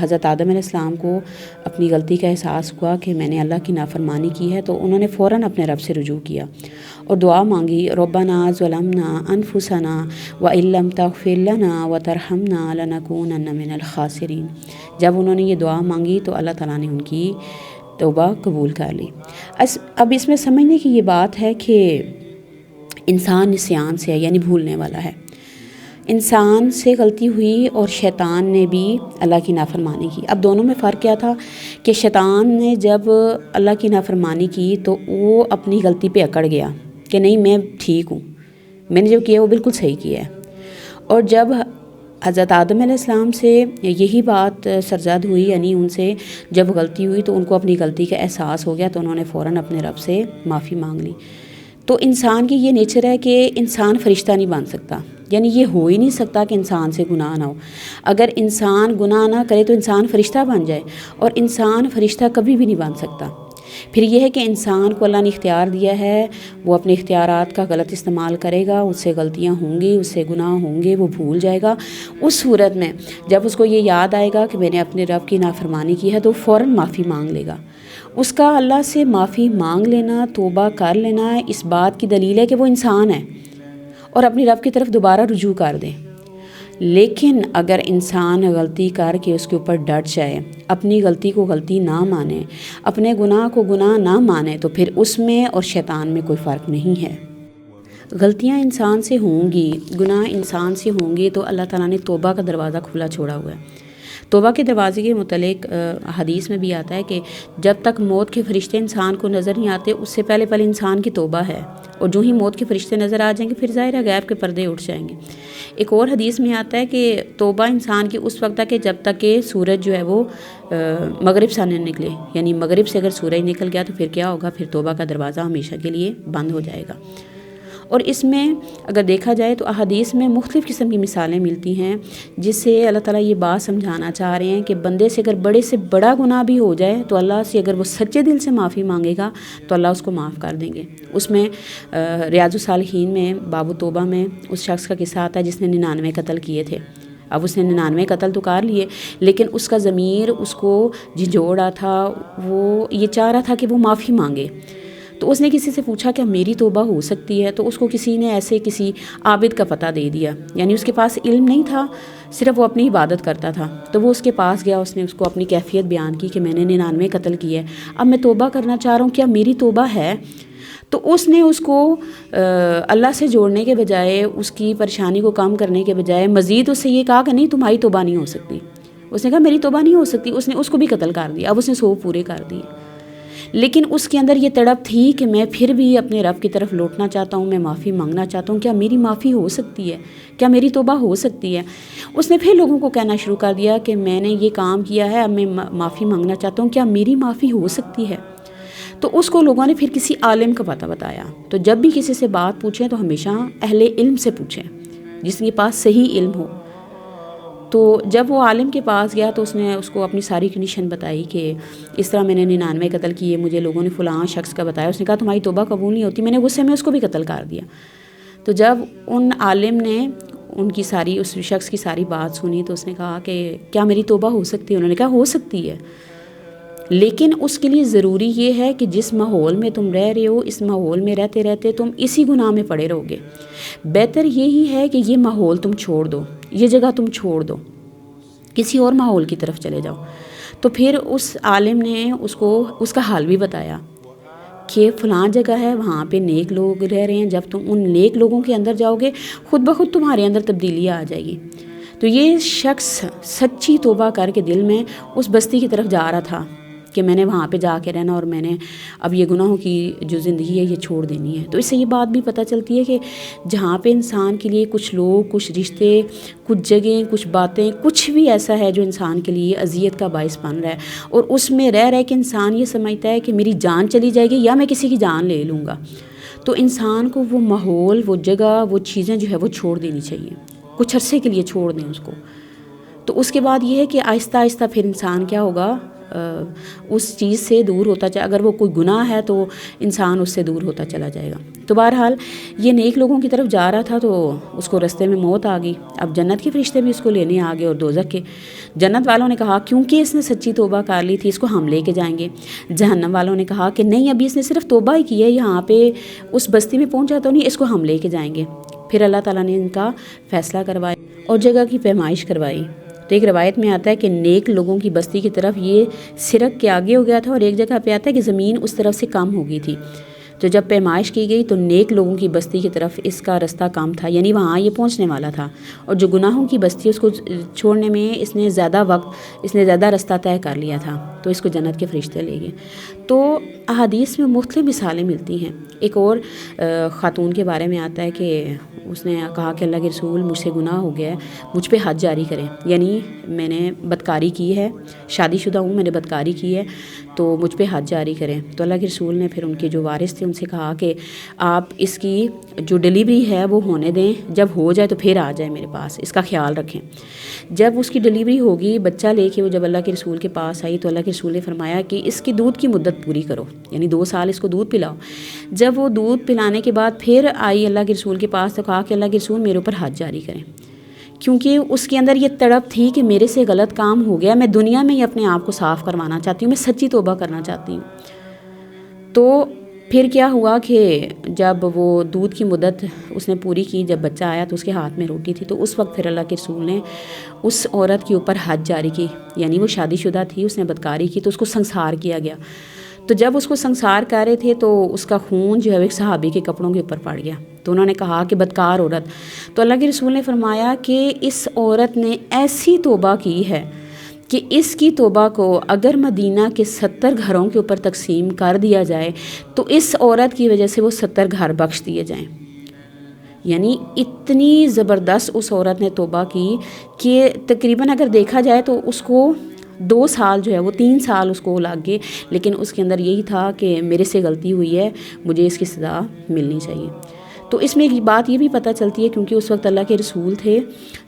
حضرت آدم علیہ السلام کو اپنی غلطی کا احساس ہوا کہ میں نے اللہ کی نافرمانی کی ہے، تو انہوں نے فوراً اپنے رب سے رجوع کیا اور دعا مانگی، ربنا ظلمنا انفسنا وان لم تغفر لنا وترحمنا لنکونن من الخاسرین۔ جب انہوں نے یہ دعا مانگی تو اللہ تعالیٰ نے ان کی توبہ قبول کر لی۔ اب اس میں سمجھنے کی یہ بات ہے کہ انسان نسیان سے ہے، یعنی بھولنے والا ہے۔ انسان سے غلطی ہوئی اور شیطان نے بھی اللہ کی نافرمانی کی۔ اب دونوں میں فرق کیا تھا کہ شیطان نے جب اللہ کی نافرمانی کی تو وہ اپنی غلطی پہ اکڑ گیا کہ نہیں میں ٹھیک ہوں، میں نے جو کیا وہ بالکل صحیح کیا ہے۔ اور جب حضرت آدم علیہ السلام سے یہی بات سرزد ہوئی، یعنی ان سے جب غلطی ہوئی تو ان کو اپنی غلطی کا احساس ہو گیا، تو انہوں نے فوراً اپنے رب سے معافی مانگ لی۔ تو انسان کی یہ نیچر ہے کہ انسان فرشتہ نہیں بن سکتا، یعنی یہ ہو ہی نہیں سکتا کہ انسان سے گناہ نہ ہو۔ اگر انسان گناہ نہ کرے تو انسان فرشتہ بن جائے، اور انسان فرشتہ کبھی بھی نہیں بن سکتا۔ پھر یہ ہے کہ انسان کو اللہ نے اختیار دیا ہے، وہ اپنے اختیارات کا غلط استعمال کرے گا، اس سے غلطیاں ہوں گی، اس سے گناہ ہوں گے، وہ بھول جائے گا۔ اس صورت میں جب اس کو یہ یاد آئے گا کہ میں نے اپنے رب کی نافرمانی کی ہے تو فوراً معافی مانگ لے گا۔ اس کا اللہ سے معافی مانگ لینا، توبہ کر لینا، اس بات کی دلیل ہے کہ وہ انسان ہے اور اپنی رب کی طرف دوبارہ رجوع کر دیں۔ لیکن اگر انسان غلطی کر کے اس کے اوپر ڈٹ جائے، اپنی غلطی کو غلطی نہ مانے، اپنے گناہ کو گناہ نہ مانے، تو پھر اس میں اور شیطان میں کوئی فرق نہیں ہے۔ غلطیاں انسان سے ہوں گی، گناہ انسان سے ہوں گے، تو اللہ تعالیٰ نے توبہ کا دروازہ کھلا چھوڑا ہوا ہے۔ توبہ کے دروازے کے متعلق حدیث میں بھی آتا ہے کہ جب تک موت کے فرشتے انسان کو نظر نہیں آتے، اس سے پہلے انسان کی توبہ ہے، اور جو ہی موت کے فرشتے نظر آ جائیں گے پھر ظاہر ہے غیب کے پردے اٹھ جائیں گے۔ ایک اور حدیث میں آتا ہے کہ توبہ انسان کی اس وقت تک ہے جب تک کہ سورج جو ہے وہ مغرب سے نہ نکلے، یعنی مغرب سے اگر سورج نکل گیا تو پھر کیا ہوگا، پھر توبہ کا دروازہ ہمیشہ کے لیے بند ہو جائے گا۔ اور اس میں اگر دیکھا جائے تو احادیث میں مختلف قسم کی مثالیں ملتی ہیں، جس سے اللہ تعالیٰ یہ بات سمجھانا چاہ رہے ہیں کہ بندے سے اگر بڑے سے بڑا گناہ بھی ہو جائے تو اللہ سے اگر وہ سچے دل سے معافی مانگے گا تو اللہ اس کو معاف کر دیں گے۔ اس میں ریاض الصالحین میں باب توبہ میں اس شخص کا قصہ آتا ہے جس نے 99 قتل کیے تھے۔ اب اس نے 99 قتل تو کر لیے، لیکن اس کا ضمیر اس کو جھنجھوڑا تھا، وہ یہ چاہ رہا تھا کہ وہ معافی مانگے۔ تو اس نے کسی سے پوچھا کہ میری توبہ ہو سکتی ہے، تو اس کو کسی نے ایسے کسی عابد کا پتہ دے دیا، یعنی اس کے پاس علم نہیں تھا، صرف وہ اپنی عبادت کرتا تھا۔ تو وہ اس کے پاس گیا، اس نے اس کو اپنی کیفیت بیان کی کہ میں نے 99 قتل کیے، اب میں توبہ کرنا چاہ رہا ہوں، کیا میری توبہ ہے؟ تو اس نے اس کو اللہ سے جوڑنے کے بجائے، اس کی پریشانی کو کم کرنے کے بجائے مزید اس سے یہ کہا کہ نہیں تمہاری توبہ نہیں ہو سکتی۔ اس نے کہا میری توبہ نہیں ہو سکتی، اس نے اس کو بھی قتل کر دیا۔ اب اس نے 100 پورے کر دیے، لیکن اس کے اندر یہ تڑپ تھی کہ میں پھر بھی اپنے رب کی طرف لوٹنا چاہتا ہوں، میں معافی مانگنا چاہتا ہوں، کیا میری معافی ہو سکتی ہے، کیا میری توبہ ہو سکتی ہے؟ اس نے پھر لوگوں کو کہنا شروع کر دیا کہ میں نے یہ کام کیا ہے، اب میں معافی مانگنا چاہتا ہوں، کیا میری معافی ہو سکتی ہے؟ تو اس کو لوگوں نے پھر کسی عالم کا پتہ بتایا۔ تو جب بھی کسی سے بات پوچھیں تو ہمیشہ اہل علم سے پوچھیں، جس کے پاس صحیح علم ہو۔ تو جب وہ عالم کے پاس گیا تو اس نے اس کو اپنی ساری کنڈیشن بتائی کہ اس طرح میں نے 99 قتل کیے، مجھے لوگوں نے فلاں شخص کا بتایا۔ اس نے کہا تمہاری توبہ قبول نہیں ہوتی، میں نے غصے میں اس کو بھی قتل کر دیا۔ تو جب ان عالم نے ان کی ساری اس شخص کی ساری بات سنی تو اس نے کہا کہ کیا میری توبہ ہو سکتی ہے؟ انہوں نے کہا ہو سکتی ہے، لیکن اس کے لیے ضروری یہ ہے کہ جس ماحول میں تم رہ رہے ہو، اس ماحول میں رہتے رہتے تم اسی گناہ میں پڑے رہو گے۔ بہتر یہی ہے کہ یہ ماحول تم چھوڑ دو، یہ جگہ تم چھوڑ دو، کسی اور ماحول کی طرف چلے جاؤ۔ تو پھر اس عالم نے اس کو اس کا حال بھی بتایا کہ فلاں جگہ ہے، وہاں پہ نیک لوگ رہ رہے ہیں، جب تم ان نیک لوگوں کے اندر جاؤ گے خود بخود تمہارے اندر تبدیلی آ جائے گی۔ تو یہ شخص سچی توبہ کر کے دل میں اس بستی کی طرف جا رہا تھا کہ میں نے وہاں پہ جا کے رہنا اور میں نے اب یہ گناہوں کی جو زندگی ہے یہ چھوڑ دینی ہے۔ تو اس سے یہ بات بھی پتہ چلتی ہے کہ جہاں پہ انسان کے لیے کچھ لوگ، کچھ رشتے، کچھ جگہیں، کچھ باتیں، کچھ بھی ایسا ہے جو انسان کے لیے اذیت کا باعث بن رہا ہے، اور اس میں رہ کے انسان یہ سمجھتا ہے کہ میری جان چلی جائے گی یا میں کسی کی جان لے لوں گا، تو انسان کو وہ ماحول، وہ جگہ، وہ چیزیں جو ہے وہ چھوڑ دینی چاہیے، کچھ عرصے کے لیے چھوڑ دیں اس کو۔ تو اس کے بعد یہ ہے کہ آہستہ آہستہ پھر انسان کیا ہوگا، اس چیز سے دور ہوتا چلا، اگر وہ کوئی گناہ ہے تو انسان اس سے دور ہوتا چلا جائے گا۔ تو بہرحال یہ نیک لوگوں کی طرف جا رہا تھا تو اس کو رستے میں موت آ گئی۔ اب جنت کے فرشتے بھی اس کو لینے آ گئے اور دوزخ کے۔ جنت والوں نے کہا کیونکہ اس نے سچی توبہ کر لی تھی اس کو ہم لے کے جائیں گے۔ جہنم والوں نے کہا کہ نہیں، ابھی اس نے صرف توبہ ہی کی ہے، یہاں پہ اس بستی میں پہنچا تو نہیں، اس کو ہم لے کے جائیں گے۔ پھر اللہ تعالیٰ نے ان کا فیصلہ کروایا اور جگہ کی پیمائش کروائی۔ تو ایک روایت میں آتا ہے کہ نیک لوگوں کی بستی کی طرف یہ سرک کے آگے ہو گیا تھا، اور ایک جگہ پہ آتا ہے کہ زمین اس طرف سے کم ہو گئی تھی۔ تو جب پیمائش کی گئی تو نیک لوگوں کی بستی کی طرف اس کا رستہ کم تھا، یعنی وہاں یہ پہنچنے والا تھا، اور جو گناہوں کی بستی اس کو چھوڑنے میں اس نے زیادہ رستہ طے کر لیا تھا، تو اس کو جنت کے فرشتے لے گئے۔ تو احادیث میں مختلف مثالیں ملتی ہیں۔ ایک اور خاتون کے بارے میں آتا ہے کہ اس نے کہا کہ اللہ کے رسول مجھ سے گناہ ہو گیا ہے، مجھ پہ حد جاری کریں، یعنی میں نے بدکاری کی ہے، شادی شدہ ہوں، میں نے بدکاری کی ہے، تو مجھ پہ حد جاری کریں۔ تو اللہ کے رسول نے پھر ان کے جو وارث تھے ان سے کہا کہ آپ اس کی جو ڈیلیوری ہے وہ ہونے دیں، جب ہو جائے تو پھر آ جائے میرے پاس، اس کا خیال رکھیں۔ جب اس کی ڈیلیوری ہوگی، بچہ لے کے وہ جب اللہ کے رسول کے پاس آئی تو اللہ کے رسول نے فرمایا کہ اس کی دودھ کی مدت پوری کرو، یعنی 2 سال اس کو دودھ پلاؤ۔ جب وہ دودھ پلانے کے بعد پھر آئی اللہ کے رسول کے پاس تو کہا کہ اللہ کے رسول میرے اوپر حد جاری کریں، کیونکہ اس کے اندر یہ تڑپ تھی کہ میرے سے غلط کام ہو گیا، میں دنیا میں ہی اپنے آپ کو صاف کروانا چاہتی ہوں، میں سچی توبہ کرنا چاہتی ہوں۔ تو پھر کیا ہوا کہ جب وہ دودھ کی مدت اس نے پوری کی، جب بچہ آیا تو اس کے ہاتھ میں روٹی تھی، تو اس وقت پھر اللہ کے رسول نے اس عورت کے اوپر حد جاری کی، یعنی وہ شادی شدہ تھی، اس نے بدکاری کی تو اس کو سنسار کیا گیا۔ تو جب اس کو سنسار کر رہے تھے تو اس کا خون جو ہے ایک صحابی کے کپڑوں کے اوپر پڑ گیا، تو انہوں نے کہا کہ بدکار عورت۔ تو اللہ کے رسول نے فرمایا کہ اس عورت نے ایسی توبہ کی ہے کہ اس کی توبہ کو اگر مدینہ کے 70 گھروں کے اوپر تقسیم کر دیا جائے تو اس عورت کی وجہ سے وہ 70 گھر بخش دیے جائیں۔ یعنی اتنی زبردست اس عورت نے توبہ کی کہ تقریباً اگر دیکھا جائے تو اس کو 2 سال جو ہے وہ 3 سال اس کو لگ گئے، لیکن اس کے اندر یہی تھا کہ میرے سے غلطی ہوئی ہے، مجھے اس کی سزا ملنی چاہیے۔ تو اس میں ایک بات یہ بھی پتہ چلتی ہے کیونکہ اس وقت اللہ کے رسول تھے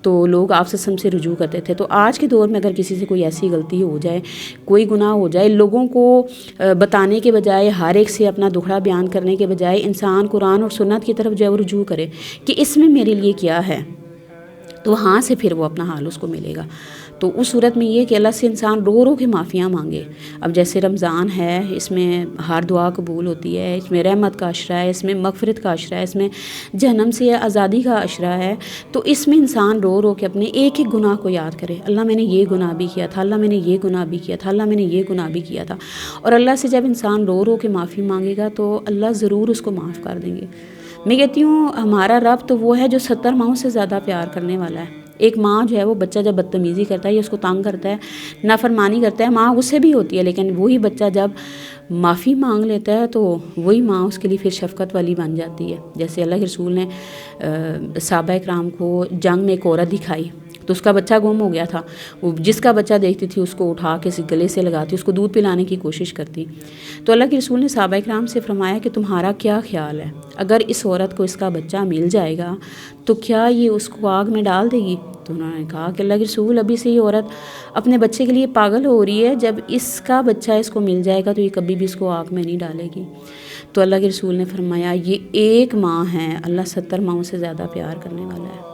تو لوگ آپ سے رجوع کرتے تھے، تو آج کے دور میں اگر کسی سے کوئی ایسی غلطی ہو جائے، کوئی گناہ ہو جائے، لوگوں کو بتانے کے بجائے، ہر ایک سے اپنا دکھڑا بیان کرنے کے بجائے انسان قرآن اور سنت کی طرف جو ہے وہ رجوع کرے کہ اس میں میرے لیے کیا ہے، تو وہاں سے پھر وہ اپنا حال اس کو ملے گا۔ تو اس صورت میں یہ کہ اللہ سے انسان رو رو کے معافیاں مانگے۔ اب جیسے رمضان ہے، اس میں ہر دعا قبول ہوتی ہے، اس میں رحمت کا عشرہ ہے، اس میں مغفرت کا عشرہ ہے، اس میں جہنم سے آزادی کا عشرہ ہے، تو اس میں انسان رو رو کے اپنے ایک ایک گناہ کو یاد کرے، اللہ میں نے یہ گناہ بھی کیا تھا، اللہ میں نے یہ گناہ بھی کیا تھا، اللہ میں نے یہ گناہ بھی کیا تھا، اور اللہ سے جب انسان رو رو کے معافی مانگے گا تو اللہ ضرور اس کو معاف کر دیں گے۔ میں کہتی ہوں ہمارا رب تو وہ ہے جو 70 ماؤں سے زیادہ پیار کرنے والا ہے۔ ایک ماں جو ہے وہ بچہ جب بدتمیزی کرتا ہے یا اس کو تنگ کرتا ہے، نافرمانی کرتا ہے، ماں غصے بھی ہوتی ہے، لیکن وہی بچہ جب معافی مانگ لیتا ہے تو وہی ماں اس کے لیے پھر شفقت والی بن جاتی ہے۔ جیسے اللہ کے رسول نے صحابہ اکرام کو جنگ میں ایک عورت دکھائی تو اس کا بچہ گم ہو گیا تھا، وہ جس کا بچہ دیکھتی تھی اس کو اٹھا کے گلے سے لگاتی، اس کو دودھ پلانے کی کوشش کرتی۔ تو اللہ کے رسول نے صحابہ اکرام سے فرمایا کہ تمہارا کیا خیال ہے، اگر اس عورت کو اس کا بچہ مل جائے گا تو کیا یہ اس کو آگ میں ڈال دے گی؟ تو انہوں نے کہا کہ اللہ کے رسول ابھی سے یہ عورت اپنے بچے کے لیے پاگل ہو رہی ہے، جب اس کا بچہ اس کو مل جائے گا تو یہ کبھی بھی اس کو آگ میں نہیں ڈالے گی۔ تو اللہ کے رسول نے فرمایا یہ ایک ماں ہے، اللہ 70 ماؤں سے زیادہ پیار کرنے والا ہے،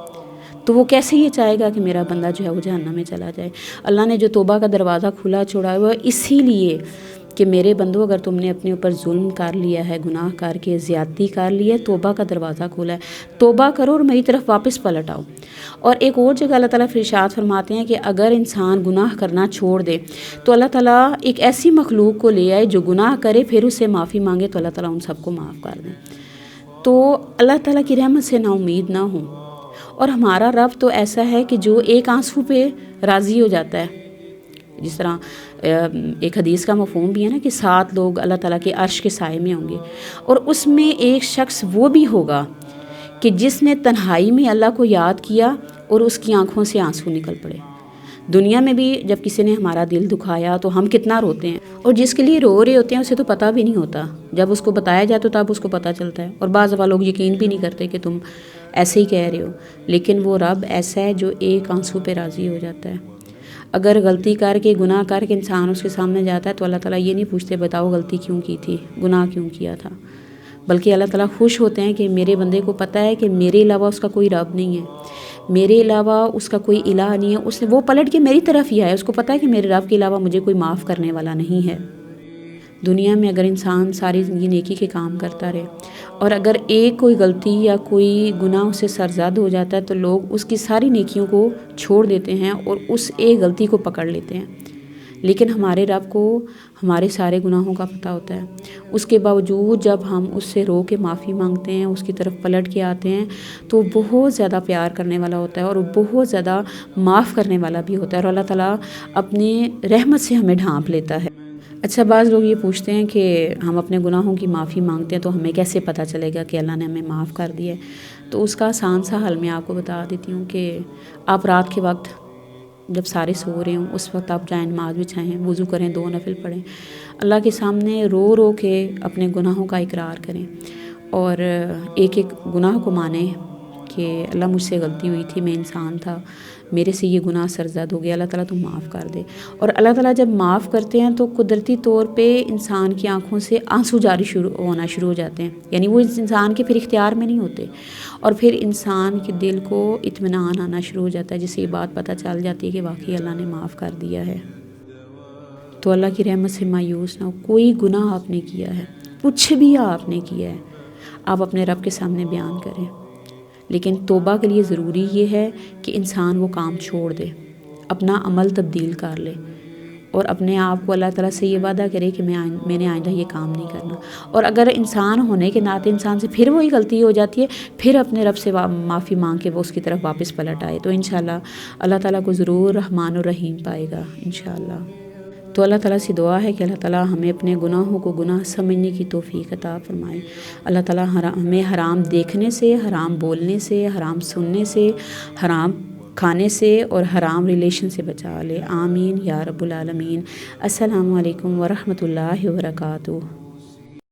تو وہ کیسے یہ چاہے گا کہ میرا بندہ جو ہے وہ جہنم میں چلا جائے۔ اللہ نے جو توبہ کا دروازہ کھلا چھوڑا ہے وہ اسی لیے کہ میرے بندو اگر تم نے اپنے اوپر ظلم کر لیا ہے، گناہ کر کے زیادتی کر لی ہے، توبہ کا دروازہ کھولا ہے، توبہ کرو اور میری طرف واپس پلٹ آؤ۔ اور ایک اور جگہ اللہ تعالیٰ ارشاد فرماتے ہیں کہ اگر انسان گناہ کرنا چھوڑ دے تو اللہ تعالیٰ ایک ایسی مخلوق کو لے آئے جو گناہ کرے پھر اس سے معافی مانگے تو اللہ تعالیٰ ان سب کو معاف کر دیں۔ تو اللہ تعالیٰ کی رحمت سے نا امید نہ ہوں، اور ہمارا رب تو ایسا ہے کہ جو ایک آنسو پہ راضی ہو جاتا ہے۔ جس طرح ایک حدیث کا مفہوم بھی ہے نا کہ 7 لوگ اللہ تعالیٰ کے عرش کے سائے میں ہوں گے، اور اس میں ایک شخص وہ بھی ہوگا کہ جس نے تنہائی میں اللہ کو یاد کیا اور اس کی آنکھوں سے آنسو نکل پڑے۔ دنیا میں بھی جب کسی نے ہمارا دل دکھایا تو ہم کتنا روتے ہیں، اور جس کے لیے رو رہے ہوتے ہیں اسے تو پتہ بھی نہیں ہوتا، جب اس کو بتایا جائے تو تب اس کو پتہ چلتا ہے، اور بعض دفعہ لوگ یقین بھی نہیں کرتے کہ تم ایسے ہی کہہ رہے ہو، لیکن وہ رب ایسا ہے جو ایک آنسو پہ راضی ہو جاتا ہے۔ اگر غلطی کر کے گناہ کر کے انسان اس کے سامنے جاتا ہے تو اللہ تعالیٰ یہ نہیں پوچھتے بتاؤ غلطی کیوں کی تھی، گناہ کیوں کیا تھا، بلکہ اللہ تعالیٰ خوش ہوتے ہیں کہ میرے بندے کو پتہ ہے کہ میرے علاوہ اس کا کوئی رب نہیں ہے، میرے علاوہ اس کا کوئی الہ نہیں ہے، اس نے وہ پلٹ کے میری طرف ہی آیا، اس کو پتہ ہے کہ میرے رب کے علاوہ مجھے کوئی معاف کرنے والا نہیں ہے۔ دنیا میں اگر انسان ساری زندگی نیکی کے کام کرتا رہے اور اگر ایک کوئی غلطی یا کوئی گناہ اسے سرزد ہو جاتا ہے تو لوگ اس کی ساری نیکیوں کو چھوڑ دیتے ہیں اور اس ایک غلطی کو پکڑ لیتے ہیں، لیکن ہمارے رب کو ہمارے سارے گناہوں کا پتہ ہوتا ہے۔ اس کے باوجود جب ہم اس سے رو کے معافی مانگتے ہیں، اس کی طرف پلٹ کے آتے ہیں تو وہ بہت زیادہ پیار کرنے والا ہوتا ہے اور وہ بہت زیادہ معاف کرنے والا بھی ہوتا ہے، اور اللہ تعالیٰ اپنی رحمت سے ہمیں ڈھانپ لیتا ہے۔ اچھا، بعض لوگ یہ پوچھتے ہیں کہ ہم اپنے گناہوں کی معافی مانگتے ہیں تو ہمیں کیسے پتہ چلے گا کہ اللہ نے ہمیں معاف کر دیا ہے؟ تو اس کا آسان سا حل میں آپ کو بتا دیتی ہوں کہ آپ رات کے وقت جب سارے سو رہے ہوں اس وقت آپ جائیں نماز بچھائیں، وضو کریں، 2 نفل پڑھیں، اللہ کے سامنے رو رو کے اپنے گناہوں کا اقرار کریں اور ایک ایک گناہ کو مانیں کہ اللہ مجھ سے غلطی ہوئی تھی، میں انسان تھا، میرے سے یہ گناہ سرزد ہو گیا، اللہ تعالیٰ تو معاف کر دے۔ اور اللہ تعالیٰ جب معاف کرتے ہیں تو قدرتی طور پہ انسان کی آنکھوں سے آنسو جاری ہونا شروع ہو جاتے ہیں، یعنی وہ اس انسان کے پھر اختیار میں نہیں ہوتے، اور پھر انسان کے دل کو اطمینان آنا شروع ہو جاتا ہے، جس سے یہ بات پتہ چل جاتی ہے کہ واقعی اللہ نے معاف کر دیا ہے۔ تو اللہ کی رحمت سے مایوس نہ ہو، کوئی گناہ آپ نے کیا ہے، کچھ بھی آپ نے کیا ہے، آپ اپنے رب کے سامنے بیان کریں، لیکن توبہ کے لیے ضروری یہ ہے کہ انسان وہ کام چھوڑ دے، اپنا عمل تبدیل کر لے اور اپنے آپ کو اللہ تعالیٰ سے یہ وعدہ کرے کہ میں نے آئندہ یہ کام نہیں کرنا، اور اگر انسان ہونے کے ناطے انسان سے پھر وہی غلطی ہو جاتی ہے، پھر اپنے رب سے معافی مانگ کے وہ اس کی طرف واپس پلٹ آئے تو انشاءاللہ اللہ تعالیٰ کو ضرور رحمان الرحیم پائے گا انشاءاللہ۔ تو اللہ تعالیٰ سے دعا ہے کہ اللہ تعالیٰ ہمیں اپنے گناہوں کو گناہ سمجھنے کی توفیق عطا فرمائے، اللہ تعالیٰ ہمیں حرام دیکھنے سے، حرام بولنے سے، حرام سننے سے، حرام کھانے سے اور حرام ریلیشن سے بچا لے، آمین یا رب العالمین۔ السلام علیکم ورحمۃ اللہ وبرکاتہ۔